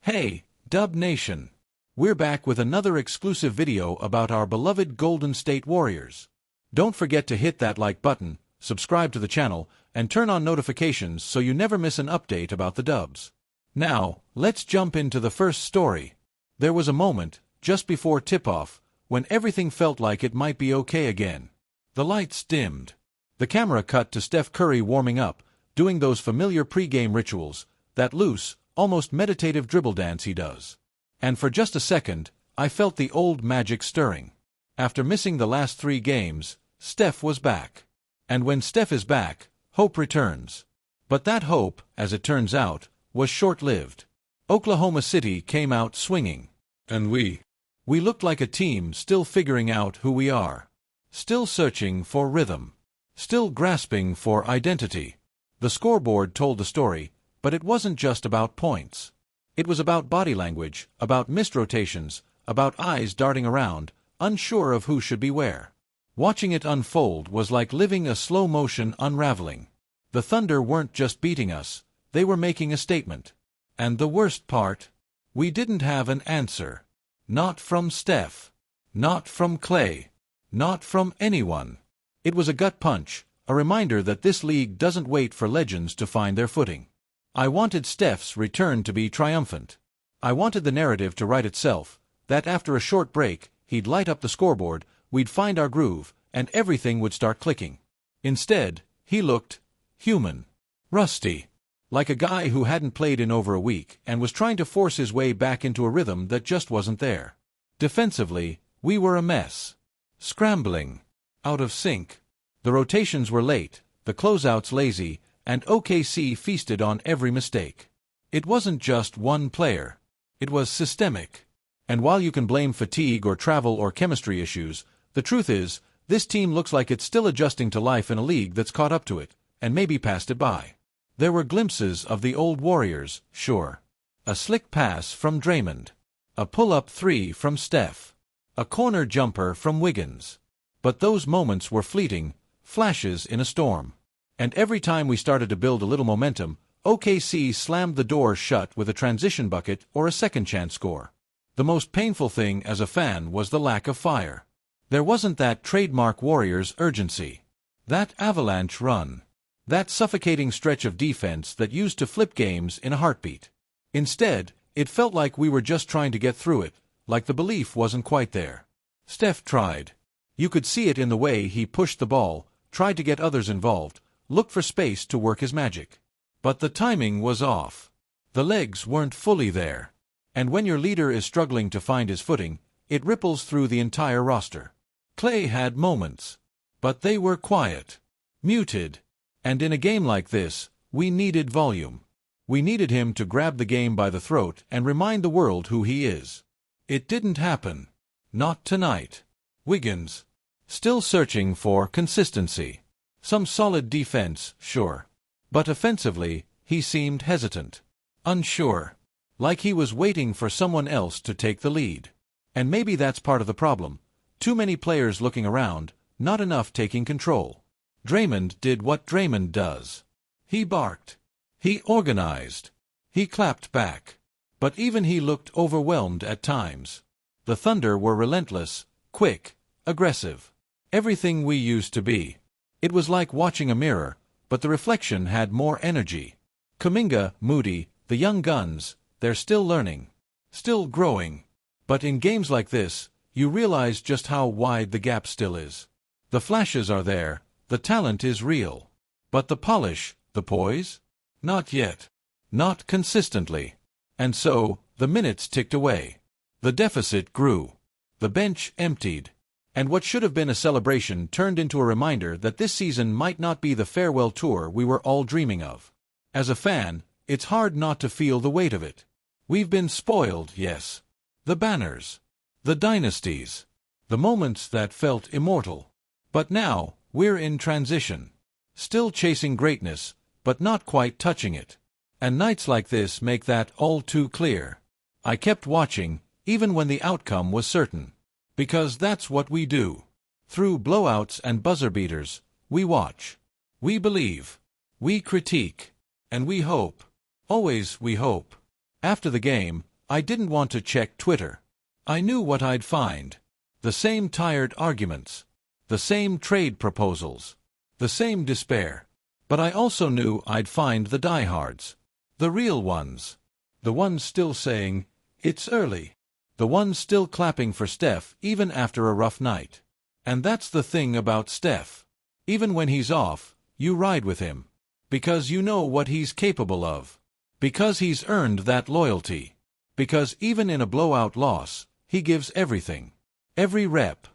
Hey, Dub Nation! We're back with another exclusive video about our beloved Golden State Warriors. Don't forget to hit that like button, subscribe to the channel, and turn on notifications so you never miss an update about the Dubs. Now, let's jump into the first story. There was a moment, just before tip-off, when everything felt like it might be okay again. The lights dimmed. The camera cut to Steph Curry warming up, doing those familiar pre-game rituals, that loose, almost meditative dribble dance he does. And for just a second, I felt the old magic stirring. After missing the last 3 games, Steph was back. And when Steph is back, hope returns. But that hope, as it turns out, was short-lived. Oklahoma City came out swinging. And we looked like a team still figuring out who we are. Still searching for rhythm. Still grasping for identity. The scoreboard told the story, but it wasn't just about points. It was about body language, about missed rotations, about eyes darting around, unsure of who should be where. Watching it unfold was like living a slow-motion unraveling. The Thunder weren't just beating us, they were making a statement. And the worst part? We didn't have an answer. Not from Steph. Not from Clay. Not from anyone. It was a gut punch, a reminder that this league doesn't wait for legends to find their footing. I wanted Steph's return to be triumphant. I wanted the narrative to write itself, that after a short break, he'd light up the scoreboard, we'd find our groove, and everything would start clicking. Instead, he looked human. Rusty. Like a guy who hadn't played in over a week and was trying to force his way back into a rhythm that just wasn't there. Defensively, we were a mess. Scrambling. Out of sync. The rotations were late, the closeouts lazy, and OKC feasted on every mistake. It wasn't just one player. It was systemic. And while you can blame fatigue or travel or chemistry issues, the truth is, this team looks like it's still adjusting to life in a league that's caught up to it, and maybe passed it by. There were glimpses of the old Warriors, sure. A slick pass from Draymond. A pull-up 3 from Steph. A corner jumper from Wiggins. But those moments were fleeting, flashes in a storm. And every time we started to build a little momentum, OKC slammed the door shut with a transition bucket or a second-chance score. The most painful thing as a fan was the lack of fire. There wasn't that trademark Warriors urgency. That avalanche run. That suffocating stretch of defense that used to flip games in a heartbeat. Instead, it felt like we were just trying to get through it, like the belief wasn't quite there. Steph tried. You could see it in the way he pushed the ball, tried to get others involved, looked for space to work his magic. But the timing was off. The legs weren't fully there. And when your leader is struggling to find his footing, it ripples through the entire roster. Clay had moments. But they were quiet. Muted. And in a game like this, we needed volume. We needed him to grab the game by the throat and remind the world who he is. It didn't happen. Not tonight. Wiggins. Still searching for consistency. Some solid defense, sure. But offensively, he seemed hesitant. Unsure. Like he was waiting for someone else to take the lead. And maybe that's part of the problem. Too many players looking around, not enough taking control. Draymond did what Draymond does. He barked. He organized. He clapped back. But even he looked overwhelmed at times. The Thunder were relentless, quick, aggressive. Everything we used to be. It was like watching a mirror, but the reflection had more energy. Kuminga, Moody, the young guns, they're still learning. Still growing. But in games like this, you realize just how wide the gap still is. The flashes are there, the talent is real. But the polish, the poise? Not yet. Not consistently. And so, the minutes ticked away. The deficit grew. The bench emptied. And what should have been a celebration turned into a reminder that this season might not be the farewell tour we were all dreaming of. As a fan, it's hard not to feel the weight of it. We've been spoiled, yes. The banners. The dynasties. The moments that felt immortal. But now, we're in transition. Still chasing greatness, but not quite touching it. And nights like this make that all too clear. I kept watching, even when the outcome was certain. Because that's what we do. Through blowouts and buzzer beaters, we watch. We believe. We critique. And we hope. Always we hope. After the game, I didn't want to check Twitter. I knew what I'd find. The same tired arguments. The same trade proposals. The same despair. But I also knew I'd find the diehards. The real ones. The ones still saying, "It's early." The ones still clapping for Steph even after a rough night. And that's the thing about Steph. Even when he's off, you ride with him. Because you know what he's capable of. Because he's earned that loyalty. Because even in a blowout loss, he gives everything. Every rep.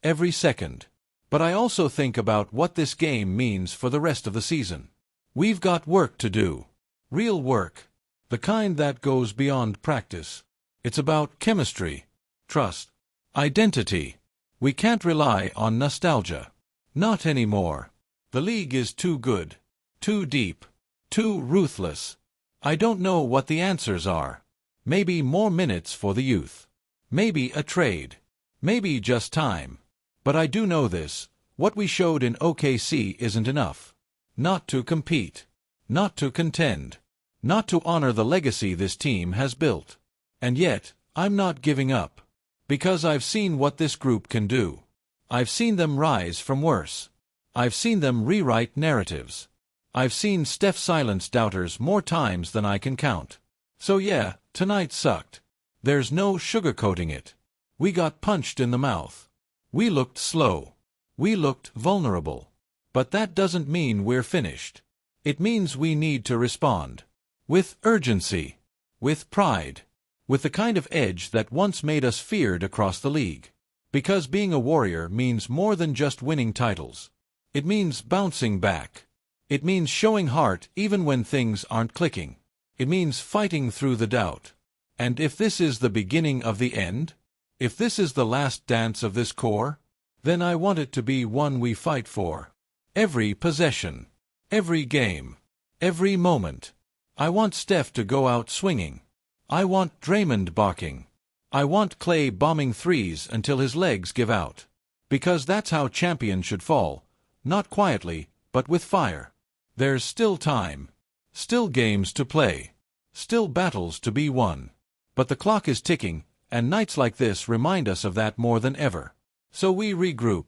Every second. But I also think about what this game means for the rest of the season. We've got work to do. Real work. The kind that goes beyond practice. It's about chemistry, trust, identity. We can't rely on nostalgia. Not anymore. The league is too good, too deep, too ruthless. I don't know what the answers are. Maybe more minutes for the youth. Maybe a trade. Maybe just time. But I do know this, what we showed in OKC isn't enough. Not to compete. Not to contend. Not to honor the legacy this team has built. And yet, I'm not giving up. Because I've seen what this group can do. I've seen them rise from worse. I've seen them rewrite narratives. I've seen Steph silence doubters more times than I can count. So yeah, tonight sucked. There's no sugarcoating it. We got punched in the mouth. We looked slow. We looked vulnerable. But that doesn't mean we're finished. It means we need to respond. With urgency. With pride. With the kind of edge that once made us feared across the league. Because being a Warrior means more than just winning titles. It means bouncing back. It means showing heart even when things aren't clicking. It means fighting through the doubt. And if this is the beginning of the end, if this is the last dance of this core, then I want it to be one we fight for. Every possession. Every game. Every moment. I want Steph to go out swinging. I want Draymond barking. I want Clay bombing threes until his legs give out. Because that's how champions should fall. Not quietly, but with fire. There's still time. Still games to play. Still battles to be won. But the clock is ticking, and nights like this remind us of that more than ever. So we regroup.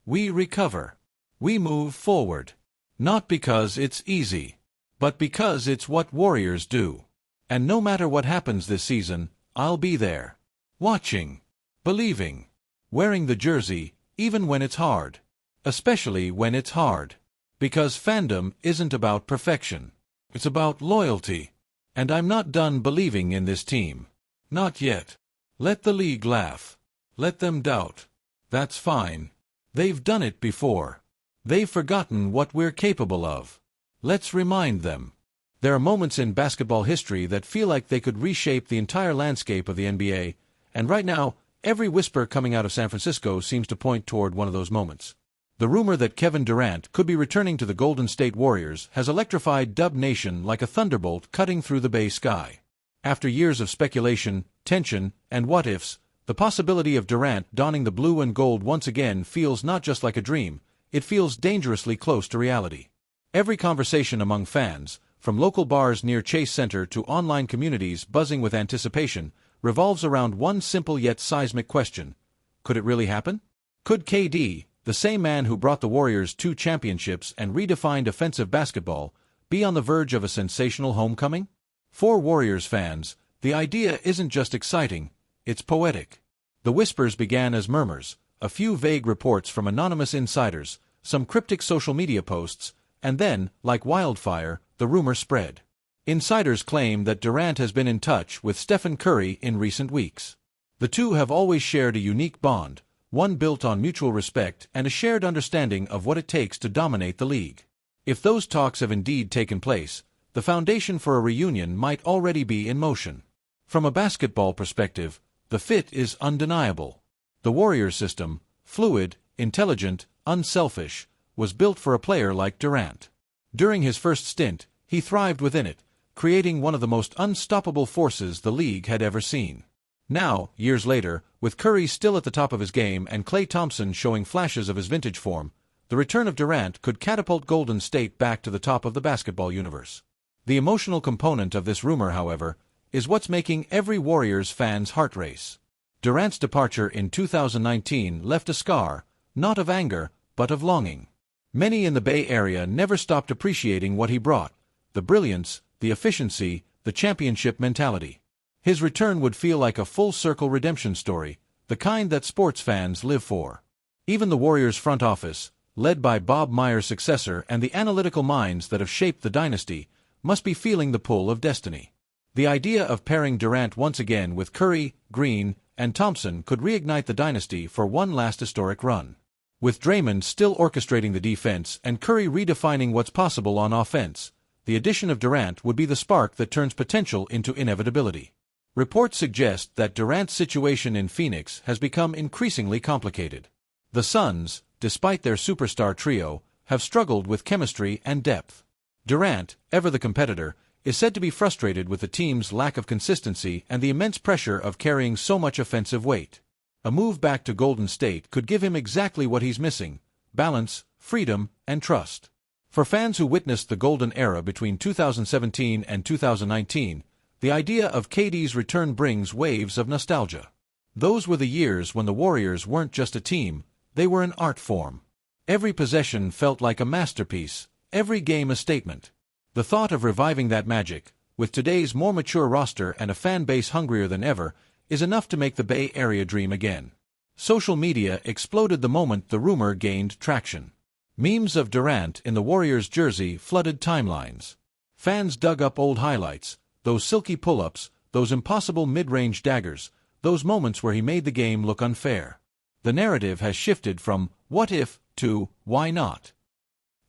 We recover. We move forward. Not because it's easy, but because it's what Warriors do. And no matter what happens this season, I'll be there. Watching. Believing. Wearing the jersey, even when it's hard. Especially when it's hard. Because fandom isn't about perfection. It's about loyalty. And I'm not done believing in this team. Not yet. Let the league laugh. Let them doubt. That's fine. They've done it before. They've forgotten what we're capable of. Let's remind them. There are moments in basketball history that feel like they could reshape the entire landscape of the NBA, and right now, every whisper coming out of San Francisco seems to point toward one of those moments. The rumor that Kevin Durant could be returning to the Golden State Warriors has electrified Dub Nation like a thunderbolt cutting through the Bay sky. After years of speculation, tension, and what-ifs, the possibility of Durant donning the blue and gold once again feels not just like a dream, it feels dangerously close to reality. Every conversation among fans, from local bars near Chase Center to online communities buzzing with anticipation, revolves around one simple yet seismic question. Could it really happen? Could KD, the same man who brought the Warriors 2 championships and redefined offensive basketball, be on the verge of a sensational homecoming? For Warriors fans, the idea isn't just exciting, it's poetic. The whispers began as murmurs, a few vague reports from anonymous insiders, some cryptic social media posts, and then, like wildfire, the rumor spread. Insiders claim that Durant has been in touch with Stephen Curry in recent weeks. The two have always shared a unique bond, one built on mutual respect and a shared understanding of what it takes to dominate the league. If those talks have indeed taken place, the foundation for a reunion might already be in motion. From a basketball perspective, the fit is undeniable. The Warriors system, fluid, intelligent, unselfish, was built for a player like Durant. During his first stint, he thrived within it, creating one of the most unstoppable forces the league had ever seen. Now, years later, with Curry still at the top of his game and Klay Thompson showing flashes of his vintage form, the return of Durant could catapult Golden State back to the top of the basketball universe. The emotional component of this rumor, however, is what's making every Warriors fan's heart race. Durant's departure in 2019 left a scar, not of anger, but of longing. Many in the Bay Area never stopped appreciating what he brought: the brilliance, the efficiency, the championship mentality. His return would feel like a full-circle redemption story, the kind that sports fans live for. Even the Warriors front office, led by Bob Myers' successor and the analytical minds that have shaped the dynasty, must be feeling the pull of destiny. The idea of pairing Durant once again with Curry, Green, and Thompson could reignite the dynasty for one last historic run. With Draymond still orchestrating the defense and Curry redefining what's possible on offense, the addition of Durant would be the spark that turns potential into inevitability. Reports suggest that Durant's situation in Phoenix has become increasingly complicated. The Suns, despite their superstar trio, have struggled with chemistry and depth. Durant, ever the competitor, is said to be frustrated with the team's lack of consistency and the immense pressure of carrying so much offensive weight. A move back to Golden State could give him exactly what he's missing: balance, freedom, and trust. For fans who witnessed the golden era between 2017 and 2019, the idea of KD's return brings waves of nostalgia. Those were the years when the Warriors weren't just a team, they were an art form. Every possession felt like a masterpiece, every game a statement. The thought of reviving that magic, with today's more mature roster and a fan base hungrier than ever, is enough to make the Bay Area dream again. Social media exploded the moment the rumor gained traction. Memes of Durant in the Warriors jersey flooded timelines. Fans dug up old highlights, those silky pull-ups, those impossible mid-range daggers, those moments where he made the game look unfair. The narrative has shifted from "what if" to "why not?"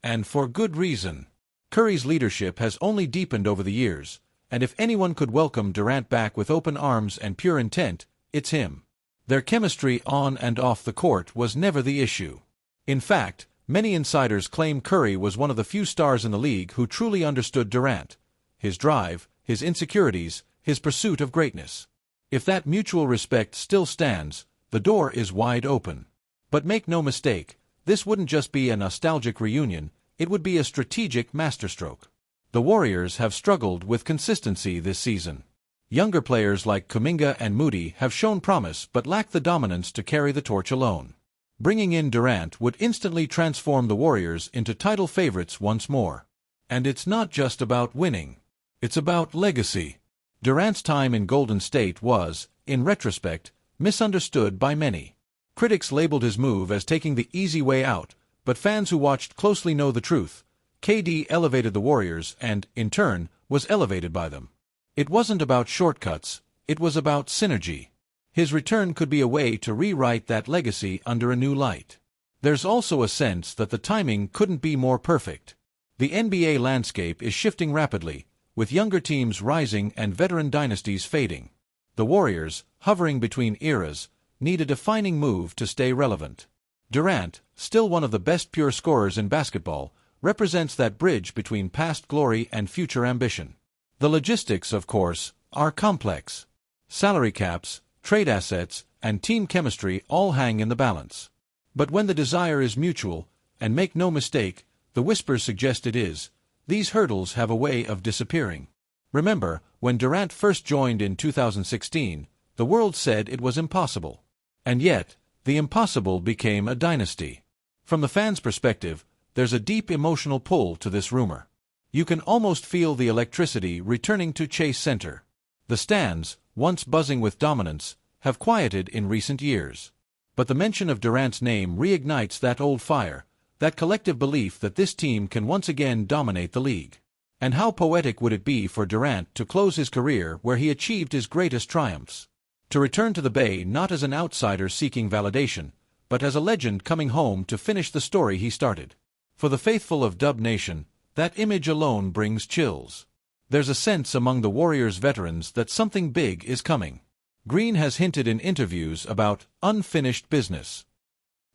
And for good reason. Curry's leadership has only deepened over the years, and if anyone could welcome Durant back with open arms and pure intent, it's him. Their chemistry on and off the court was never the issue. In fact, many insiders claim Curry was one of the few stars in the league who truly understood Durant: his drive, his insecurities, his pursuit of greatness. If that mutual respect still stands, the door is wide open. But make no mistake, this wouldn't just be a nostalgic reunion, it would be a strategic masterstroke. The Warriors have struggled with consistency this season. Younger players like Kuminga and Moody have shown promise but lack the dominance to carry the torch alone. Bringing in Durant would instantly transform the Warriors into title favorites once more. And it's not just about winning. It's about legacy. Durant's time in Golden State was, in retrospect, misunderstood by many. Critics labeled his move as taking the easy way out, but fans who watched closely know the truth. KD elevated the Warriors and, in turn, was elevated by them. It wasn't about shortcuts, it was about synergy. His return could be a way to rewrite that legacy under a new light. There's also a sense that the timing couldn't be more perfect. The NBA landscape is shifting rapidly, with younger teams rising and veteran dynasties fading. The Warriors, hovering between eras, need a defining move to stay relevant. Durant, still one of the best pure scorers in basketball, represents that bridge between past glory and future ambition. The logistics, of course, are complex. Salary caps, trade assets, and team chemistry all hang in the balance. But when the desire is mutual, and make no mistake, the whispers suggest it is, these hurdles have a way of disappearing. Remember, when Durant first joined in 2016, the world said it was impossible. And yet, the impossible became a dynasty. From the fans' perspective, there's a deep emotional pull to this rumor. You can almost feel the electricity returning to Chase Center. The stands, once buzzing with dominance, have quieted in recent years. But the mention of Durant's name reignites that old fire, that collective belief that this team can once again dominate the league. And how poetic would it be for Durant to close his career where he achieved his greatest triumphs? To return to the Bay not as an outsider seeking validation, but as a legend coming home to finish the story he started. For the faithful of Dub Nation, that image alone brings chills. There's a sense among the Warriors veterans that something big is coming. Green has hinted in interviews about unfinished business.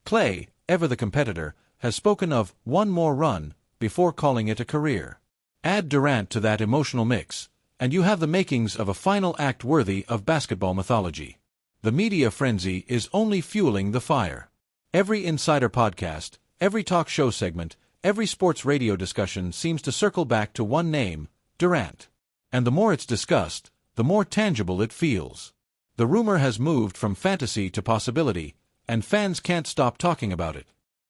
Klay, ever the competitor, has spoken of one more run before calling it a career. Add Durant to that emotional mix, and you have the makings of a final act worthy of basketball mythology. The media frenzy is only fueling the fire. Every insider podcast, every talk show segment, every sports radio discussion seems to circle back to one name: Durant. And the more it's discussed, the more tangible it feels. The rumor has moved from fantasy to possibility, and fans can't stop talking about it.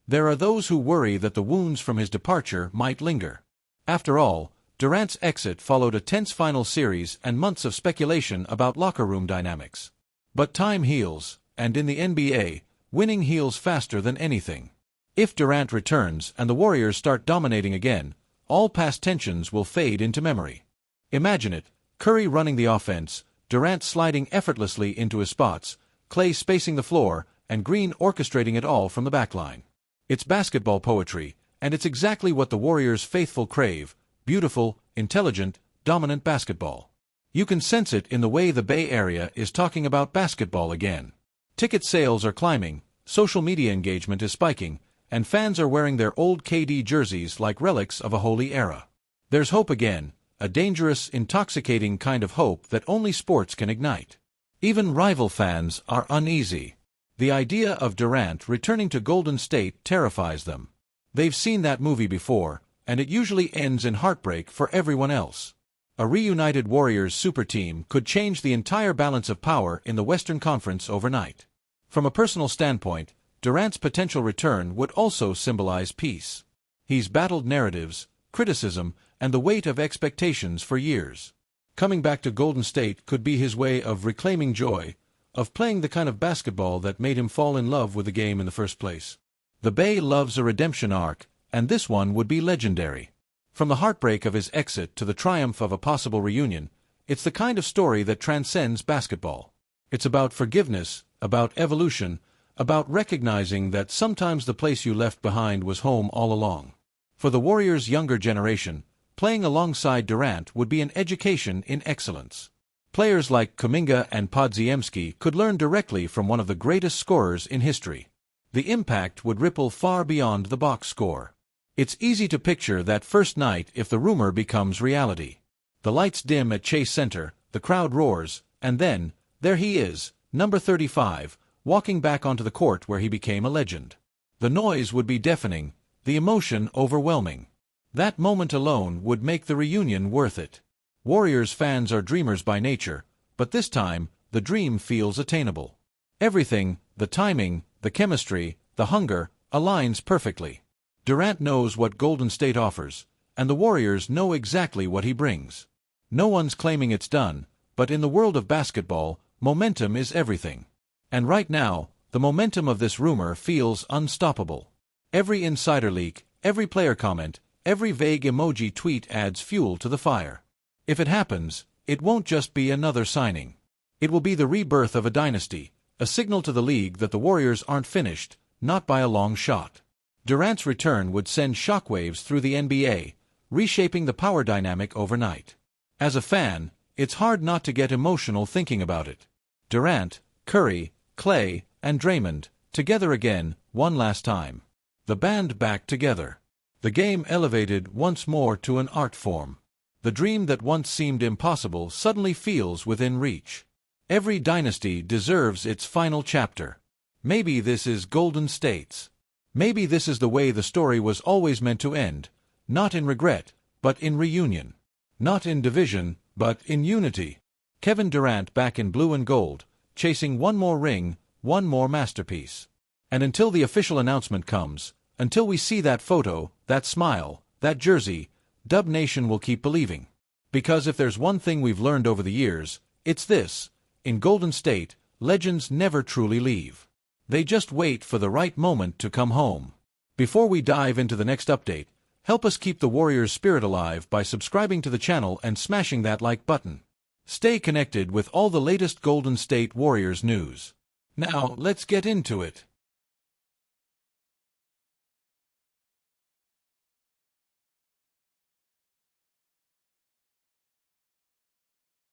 There are those who worry that the wounds from his departure might linger. After all, Durant's exit followed a tense final series and months of speculation about locker room dynamics. But time heals, and in the NBA, winning heals faster than anything. If Durant returns and the Warriors start dominating again, all past tensions will fade into memory. Imagine it, Curry running the offense, Durant sliding effortlessly into his spots, Klay spacing the floor, and Green orchestrating it all from the backline. It's basketball poetry, and it's exactly what the Warriors' faithful crave: beautiful, intelligent, dominant basketball. You can sense it in the way the Bay Area is talking about basketball again. Ticket sales are climbing, social media engagement is spiking, and fans are wearing their old KD jerseys like relics of a holy era. There's hope again, a dangerous, intoxicating kind of hope that only sports can ignite. Even rival fans are uneasy. The idea of Durant returning to Golden State terrifies them. They've seen that movie before, and it usually ends in heartbreak for everyone else. A reunited Warriors super team could change the entire balance of power in the Western Conference overnight. From a personal standpoint, Durant's potential return would also symbolize peace. He's battled narratives, criticism, and the weight of expectations for years. Coming back to Golden State could be his way of reclaiming joy, of playing the kind of basketball that made him fall in love with the game in the first place. The Bay loves a redemption arc, and this one would be legendary. From the heartbreak of his exit to the triumph of a possible reunion, it's the kind of story that transcends basketball. It's about forgiveness, about evolution, about recognizing that sometimes the place you left behind was home all along. For the Warriors' younger generation, playing alongside Durant would be an education in excellence. Players like Kuminga and Podziemski could learn directly from one of the greatest scorers in history. The impact would ripple far beyond the box score. It's easy to picture that first night if the rumor becomes reality. The lights dim at Chase Center, the crowd roars, and then, there he is, number 35, walking back onto the court where he became a legend. The noise would be deafening, the emotion overwhelming. That moment alone would make the reunion worth it. Warriors fans are dreamers by nature, but this time, the dream feels attainable. Everything, the timing, the chemistry, the hunger, aligns perfectly. Durant knows what Golden State offers, and the Warriors know exactly what he brings. No one's claiming it's done, but in the world of basketball, momentum is everything. And right now, the momentum of this rumor feels unstoppable. Every insider leak, every player comment, every vague emoji tweet adds fuel to the fire. If it happens, it won't just be another signing. It will be the rebirth of a dynasty, a signal to the league that the Warriors aren't finished, not by a long shot. Durant's return would send shockwaves through the NBA, reshaping the power dynamic overnight. As a fan, it's hard not to get emotional thinking about it. Durant, Curry, Klay, and Draymond, together again, one last time. The band back together. The game elevated once more to an art form. The dream that once seemed impossible suddenly feels within reach. Every dynasty deserves its final chapter. Maybe this is Golden State's. Maybe this is the way the story was always meant to end, not in regret, but in reunion. Not in division, but in unity. Kevin Durant back in blue and gold, chasing one more ring, one more masterpiece. And until the official announcement comes, until we see that photo, that smile, that jersey, Dub Nation will keep believing. Because if there's one thing we've learned over the years, it's this: in Golden State, legends never truly leave. They just wait for the right moment to come home. Before we dive into the next update, help us keep the Warriors' spirit alive by subscribing to the channel and smashing that like button. Stay connected with all the latest Golden State Warriors news. Now, let's get into it.